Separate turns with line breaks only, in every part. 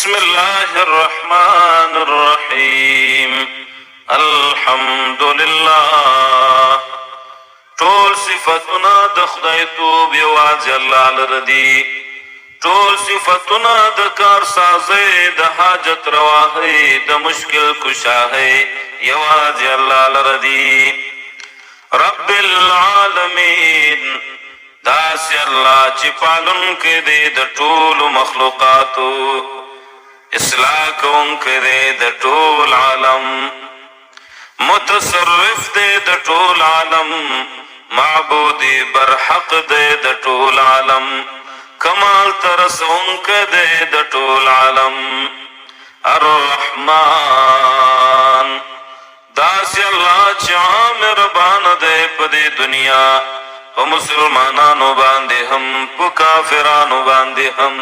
बिस्मिल्लाहिर्रहमानिर्रहीम अल्हम्दुलिल्लाह। Toll सिफतुना the खुदाई तूब यवाज़ अल्लाह लरदी, टोल सिफतुना द कारसाज़े द हाजत रवाहे द मुश्किल कुशाहे यवाज़ अल्लाह लरदी। रब्बिल आलमीन दास अल्लाह चिपालन के दे द टोल मखलूकातो, इस्लाह कौन के दे द टोल आलम, मुतसर्रिफ दे द टोल आलम, माबूदी बरहक दे द टोल आलम, कमाल तरसों के दे द टोल आलम। अर्रहमान दास अल्लाह चा मेहरबान दे पदे दुनिया व मुसलमानानो बांधे हम व काफिरानो बांधे हम।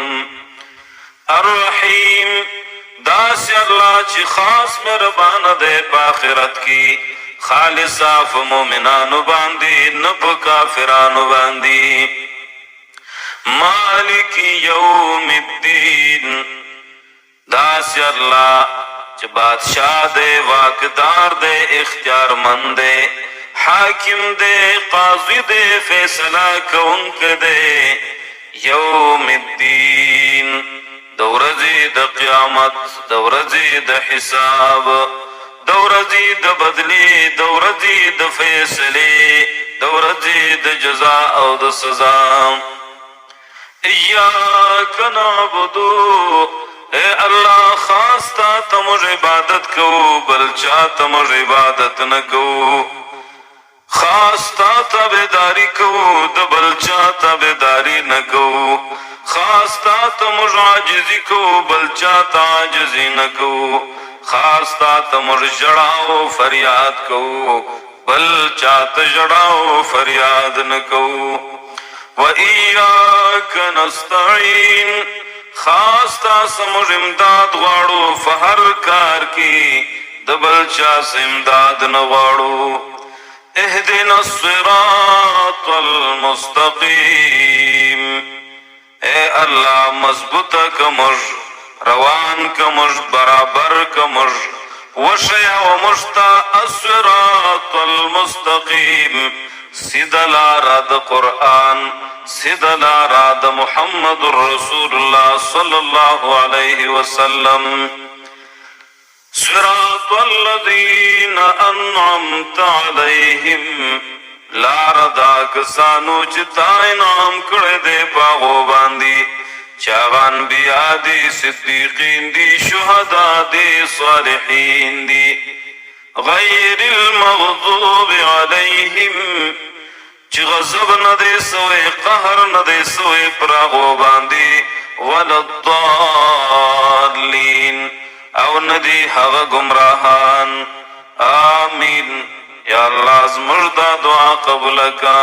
अर्रहीम दास अल्लाह ची खास मेहरबान दे पाखिरत की, खालिसा व मोमिनानो बांधी न व काफिरानो बांधी। मालिकी यौमिद्दीन दास अल्लाह च बादशाह दे, वाकदार दे, इख्तियार मंद दे, हाकिम दे, काजी दे, फैसला कौंक दे। यौमिद्दीन दौरजी द क़यामत, दौरजी द हिसाब, दौरजी द बदली, दौरजी द फैसले, दौरजी द जज़ा और द सज़ा। इय्याक नअबुदु ए अल्लाह खास्ता तमुझ इबादत को, बलचा तमुझ इबादत न को। खास्ता ताबेदारी को द बलचा ताबेदारी न को। खास्ता तमुझ आजिजी को, बलचा ताजिजी न को। खास्ता तमुझ जड़ाओ फरियाद को, बलचा तजड़ाओ फरियाद न को। व इय्याक नस्तईन खास्ता समुझ इमदाद वाड़ो फहर कार की, दबलचा से इमदाद न वाड़ो। इहदिना सिरातल मुस्तकीम ए अल्लाह मजबूत कमुझ, रवान कमुझ, बराबर कमुझ, वशया व मुश्ता अस्सिरातल मुस्तकीम। सीधा राद कुरान, सीधा राद मुहम्मदुर रसूलुल्लाह सल्लल्लाहु अलैहि वसल्लम। सिरातल लज़ीना अन्अमता अलैहिम लारदा कसानो चिता इनाम करे दे पागो बांदी, चावान बिया दी, सिद्दीकीन दी, शुहदा दी, सालिहीन दी। गैरिल मग़ज़ूबि अलैहिम ची गज़ब न दे सोए, कहर न दे सोए प्रागो बांदी, वलद्दालीन औ नदी हग गुमराहान। आमीन। या अल्लाह मुर्दा दुआ कबूल का।